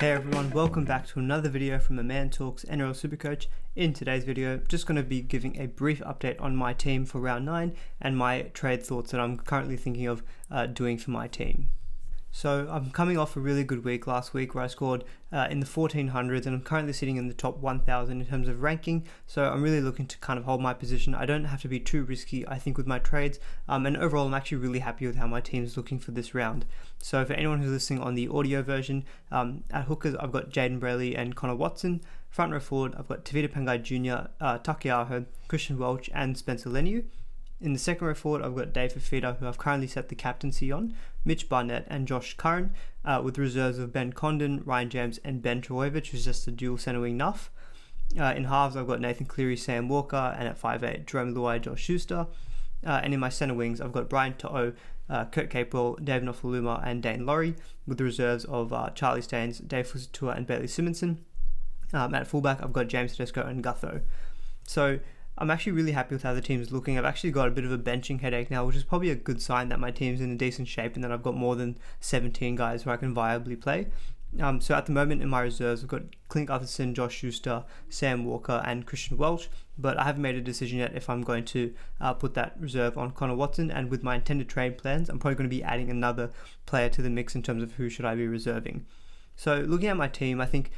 Hey everyone, welcome back to another video from A Man Talks NRL SuperCoach. In today's video, just going to be giving a brief update on my team for round 9 and my trade thoughts that I'm currently thinking of doing for my team. So I'm coming off a really good week last week where I scored in the 1400s, and I'm currently sitting in the top 1000 in terms of ranking, so I'm really looking to kind of hold my position. I don't have to be too risky, I think, with my trades, and overall I'm actually really happy with how my team's looking for this round. So for anyone who's listening on the audio version, at hookers I've got Jaden Brayley and Connor Watson. Front row forward I've got Tavita Pangai Jr., Takiaho, Christian Welch and Spencer Leniu. In the second row forward, I've got Dave Fafita, who I've currently set the captaincy on, Mitch Barnett and Josh Curran, with reserves of Ben Condon, Ryan James and Ben Trbojevic, who's just a dual centre wing nuff. In halves, I've got Nathan Cleary, Sam Walker, and at 5'8", Jerome Luai, Josh Schuster. And in my centre wings, I've got Brian To'o, Kurt Capewell, Dave Nofaluma and Dane Laurie, with the reserves of Charlie Staines, Dave Fusatua and Bailey Simonson. At fullback, I've got James Tedesco and Gutho. So I'm actually really happy with how the team's looking. I've actually got a bit of a benching headache now, which is probably a good sign that my team's in a decent shape and that I've got more than 17 guys who I can viably play. So at the moment in my reserves, I've got Clint Gutherson, Josh Schuster, Sam Walker and Christian Welch, but I haven't made a decision yet if I'm going to put that reserve on Connor Watson, and with my intended trade plans, I'm probably going to be adding another player to the mix in terms of who should I be reserving. So looking at my team, I think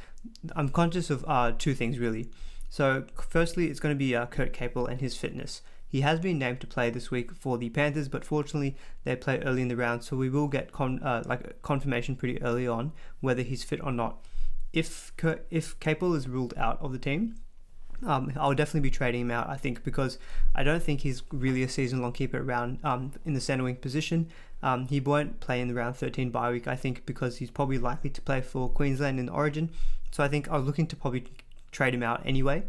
I'm conscious of two things really. So firstly, it's going to be Kurt Capewell and his fitness. He has been named to play this week for the Panthers, but fortunately they play early in the round, so we will get confirmation pretty early on whether he's fit or not. If Capewell is ruled out of the team, I'll definitely be trading him out, I think, because I don't think he's really a season-long keeper around in the centre wing position. He won't play in the round 13 bye week, I think, because he's probably likely to play for Queensland in Origin. So I think I was looking to probably trade him out anyway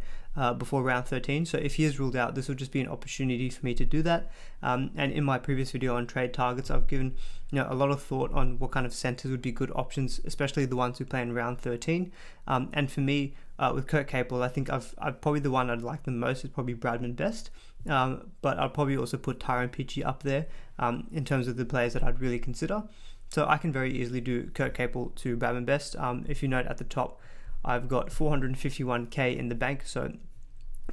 before round 13. So if he is ruled out, this will just be an opportunity for me to do that. And in my previous video on trade targets, I've given a lot of thought on what kind of centres would be good options, especially the ones who play in round 13. And for me, with Kurt Capewell, I think I've probably the one I'd like the most is probably Bradman Best. But I'll probably also put Tyrone Peachey up there in terms of the players that I'd really consider. So I can very easily do Kurt Capewell to Bradman Best. If you note at the top, I've got 451k in the bank, so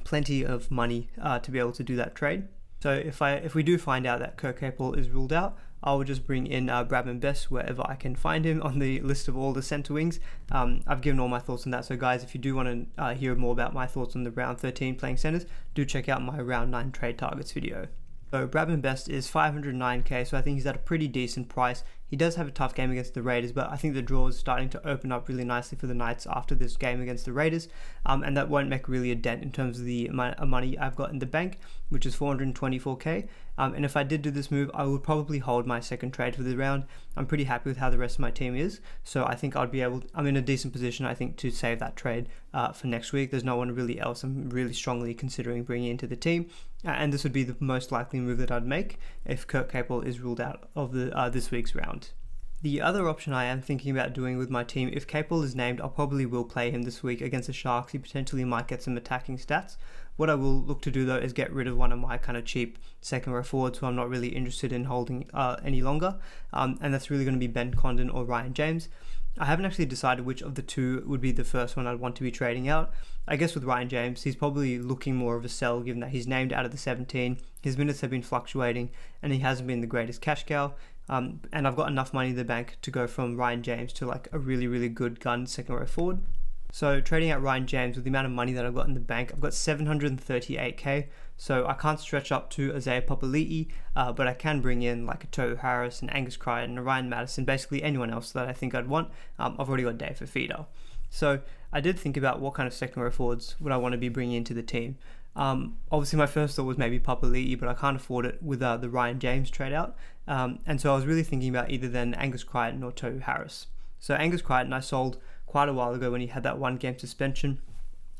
plenty of money to be able to do that trade. So if we do find out that Kurt Capewell is ruled out, I will just bring in Bradman Best wherever I can find him on the list of all the centre wings. I've given all my thoughts on that, so guys, if you do want to hear more about my thoughts on the round 13 playing centres, do check out my round 9 trade targets video. So Bradman Best is 509k, so I think he's at a pretty decent price. He does have a tough game against the Raiders, but I think the draw is starting to open up really nicely for the Knights after this game against the Raiders, and that won't make really a dent in terms of the money I've got in the bank, which is 424k. And if I did do this move, I would probably hold my second trade for the round. I'm pretty happy with how the rest of my team is, so I think I'm in a decent position, I think, to save that trade for next week. There's no one really else I'm really strongly considering bringing into the team, and this would be the most likely move that I'd make if Kurt Capewell is ruled out of the this week's round. The other option I am thinking about doing with my team, if Capewell is named, I probably will play him this week against the Sharks. He potentially might get some attacking stats. What I will look to do though is get rid of one of my kind of cheap second row forwards who I'm not really interested in holding any longer, and that's really going to be Ben Condon or Ryan James. I haven't actually decided which of the two would be the first one I'd want to be trading out. I guess with Ryan James, he's probably looking more of a sell given that he's named out of the 17, his minutes have been fluctuating, and he hasn't been the greatest cash cow. And I've got enough money in the bank to go from Ryan James to like a really, really good gun second row forward. So trading out Ryan James with the amount of money that I've got in the bank, I've got 738k, so I can't stretch up to Isaiah Papali'i, but I can bring in like a Tohu Harris and Angus Crichton and Ryan Madison, basically anyone else that I think I'd want. I've already got Dave Fafita. So I did think about what kind of second row forwards would I want to be bringing into the team. Obviously my first thought was maybe Papali'i, but I can't afford it with the Ryan James trade out, and so I was really thinking about either then Angus Crichton or Tohu Harris. So Angus Crichton I sold quite a while ago when he had that 1-game suspension,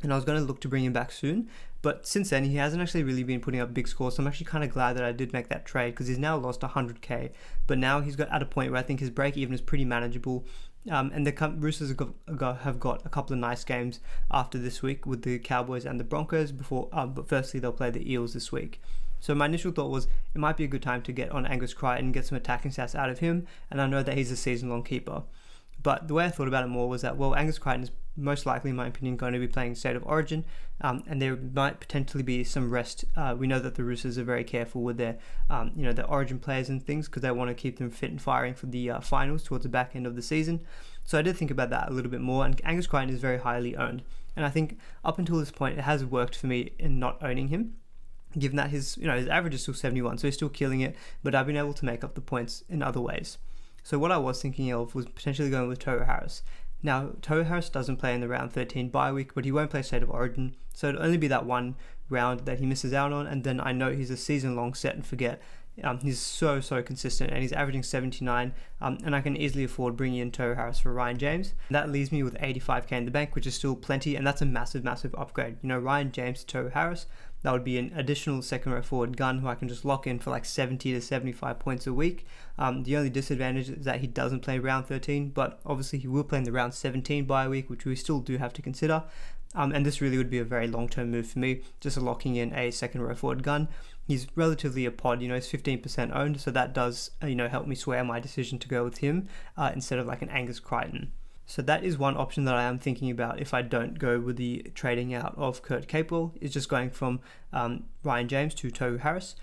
and I was going to look to bring him back soon, but since then he hasn't actually really been putting up big scores, so I'm actually kind of glad that I did make that trade, because he's now lost 100k, but now he's got at a point where I think his break even is pretty manageable. And the Roosters have got a couple of nice games after this week with the Cowboys and the Broncos but firstly they'll play the Eels this week. So my initial thought was it might be a good time to get on Angus Crichton and get some attacking stats out of him, and I know that he's a season-long keeper. But the way I thought about it more was that, well, Angus Crichton is most likely, in my opinion, going to be playing State of Origin, and there might potentially be some rest. We know that the Roosters are very careful with their, their Origin players and things, because they want to keep them fit and firing for the finals towards the back end of the season. So I did think about that a little bit more, and Angus Crichton is very highly owned, and I think up until this point, it has worked for me in not owning him, given that his average is still 71, so he's still killing it, but I've been able to make up the points in other ways. So what I was thinking of was potentially going with Tohu Harris. Now, Tohu Harris doesn't play in the round 13 bye week, but he won't play State of Origin, so it'll only be that one round that he misses out on, and then I know he's a season-long set and forget. He's so consistent, and he's averaging 79, and I can easily afford bringing in Tohu Harris for Ryan James. That leaves me with 85k in the bank, which is still plenty, and that's a massive upgrade. Ryan James to Tohu Harris, that would be an additional second row forward gun who I can just lock in for like 70 to 75 points a week. The only disadvantage is that he doesn't play round 13, but obviously he will play in the round 17 bye week, which we still do have to consider. And this really would be a very long-term move for me, just locking in a second row forward gun. He's relatively a pod, he's 15% owned, so that does, help me sway my decision to go with him instead of like an Angus Crichton. So that is one option that I am thinking about if I don't go with the trading out of Kurt Capewell, is just going from Ryan James to Tohu Harris.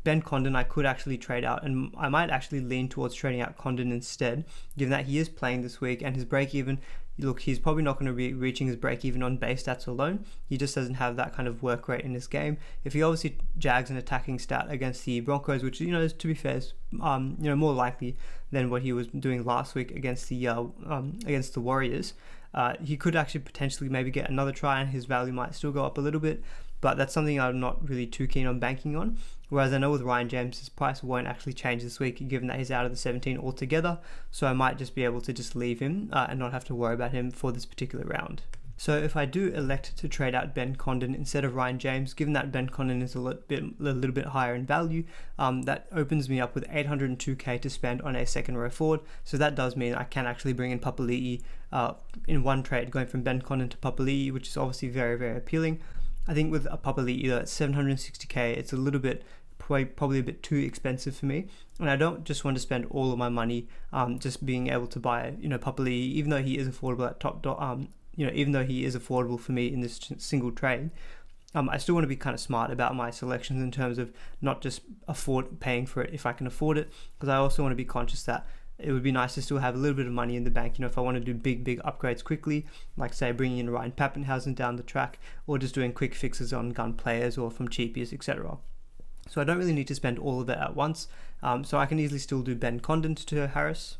Ben Condon I could actually trade out, and I might actually lean towards trading out Condon instead, given that he is playing this week and his break even, look, he's probably not going to be reaching his break even on base stats alone. He just doesn't have that kind of work rate in his game. If he obviously jags an attacking stat against the Broncos, which is, to be fair, is more likely than what he was doing last week against the Warriors, he could actually potentially maybe get another try, and his value might still go up a little bit. But that's something I'm not really too keen on banking on. Whereas I know with Ryan James, his price won't actually change this week, given that he's out of the 17 altogether. So I might just be able to just leave him and not have to worry about him for this particular round. So if I do elect to trade out Ben Condon instead of Ryan James, given that Ben Condon is a little bit higher in value, that opens me up with 802k to spend on a second row forward. So that does mean I can actually bring in Papali'i in one trade, going from Ben Condon to Papali'i, which is obviously very appealing. I think with a Papali'i at 760k, it's a little bit, probably a bit too expensive for me, and I don't just want to spend all of my money just being able to buy Papali'i, even though he is affordable at top even though he is affordable for me in this single trade. I still want to be kind of smart about my selections in terms of not just paying for it if I can afford it, because I also want to be conscious that it would be nice to still have a little bit of money in the bank, if I want to do big upgrades quickly, like say bringing in Ryan Pappenhausen down the track, or just doing quick fixes on gun players or from cheapies, etc. So I don't really need to spend all of it at once, so I can easily still do Ben Condon to Harris.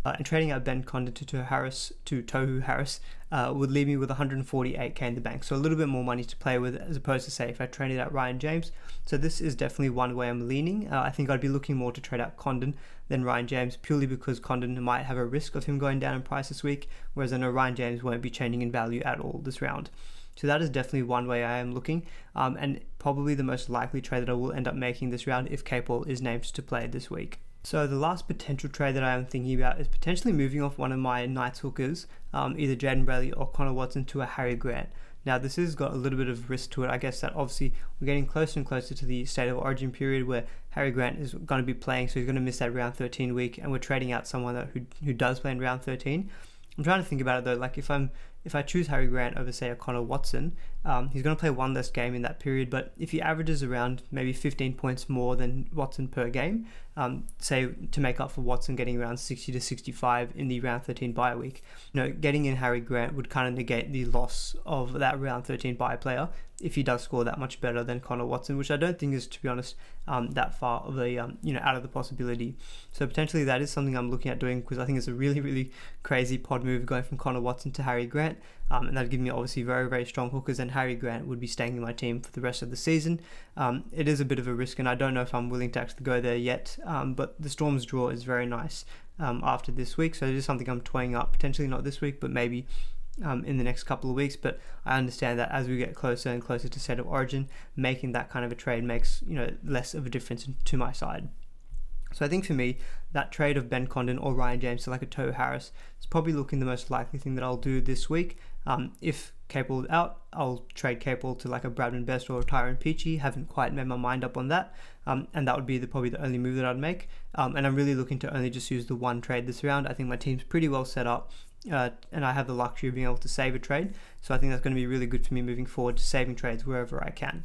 And trading out Ben Condon to Tohu Harris would leave me with 148k in the bank, so a little bit more money to play with, as opposed to say if I traded out Ryan James. So this is definitely one way I'm leaning. I think I'd be looking more to trade out Condon than Ryan James, purely because Condon might have a risk of him going down in price this week, whereas I know Ryan James won't be changing in value at all this round. So that is definitely one way I am looking, and probably the most likely trade that I will end up making this round if Capewell is named to play this week. So the last potential trade that I am thinking about is potentially moving off one of my Knights hookers, either Jaden Braley or Connor Watson, to a Harry Grant. Now this has got a little bit of risk to it. I guess that obviously we're getting closer and closer to the State of Origin period where Harry Grant is going to be playing, so he's going to miss that round 13 week, and we're trading out someone who does play in round 13. I'm trying to think about it though, like if I choose Harry Grant over say a Connor Watson, he's going to play one less game in that period, but if he averages around maybe 15 points more than Watson per game, say to make up for Watson getting around 60 to 65 in the round 13 bye week, getting in Harry Grant would kind of negate the loss of that round 13 bye player if he does score that much better than Connor Watson, which I don't think is, to be honest, that far of a out of the possibility. So potentially that is something I'm looking at doing, because I think it's a really crazy pod move going from Connor Watson to Harry Grant, and that'd give me obviously very strong hookers, and Harry Grant would be staying in my team for the rest of the season. It is a bit of a risk, and I don't know if I'm willing to actually go there yet, but the Storm's draw is very nice after this week, so it is something I'm toying up, potentially not this week, but maybe in the next couple of weeks. But I understand that as we get closer and closer to State of Origin, making that kind of a trade makes less of a difference to my side. So I think for me, that trade of Ben Condon or Ryan James to like a Tohu Harris is probably looking the most likely thing that I'll do this week. If Capel is out, I'll trade Capel to like a Bradman Best or a Tyrone Peachy. Haven't quite made my mind up on that. And that would be probably the only move that I'd make. And I'm really looking to only just use the one trade this round. I think my team's pretty well set up. And I have the luxury of being able to save a trade, so I think that's going to be really good for me moving forward, to saving trades wherever I can.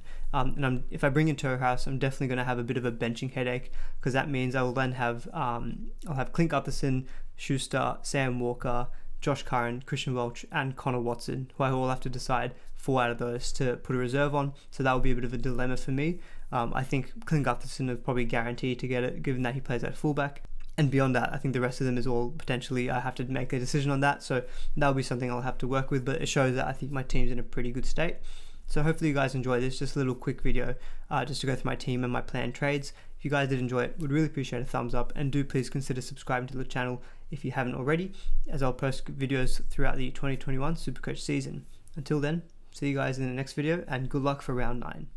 If I bring in Tohu Harris, I'm definitely going to have a bit of a benching headache, because that means I will then have I'll have Clint Gutherson, Schuster, Sam Walker, Josh Curran, Christian Welch, and Connor Watson, who I will have to decide 4 out of those to put a reserve on. So that will be a bit of a dilemma for me. I think Clint Gutherson is probably guaranteed to get it, given that he plays at fullback. And beyond that, I think the rest of them is all potentially, I have to make a decision on that. So that'll be something I'll have to work with, but it shows that I think my team's in a pretty good state. So hopefully you guys enjoy this, just a little quick video just to go through my team and my planned trades. If you guys did enjoy it, would really appreciate a thumbs up, and do please consider subscribing to the channel if you haven't already, as I'll post videos throughout the 2021 SuperCoach season. Until then, see you guys in the next video, and good luck for round 9.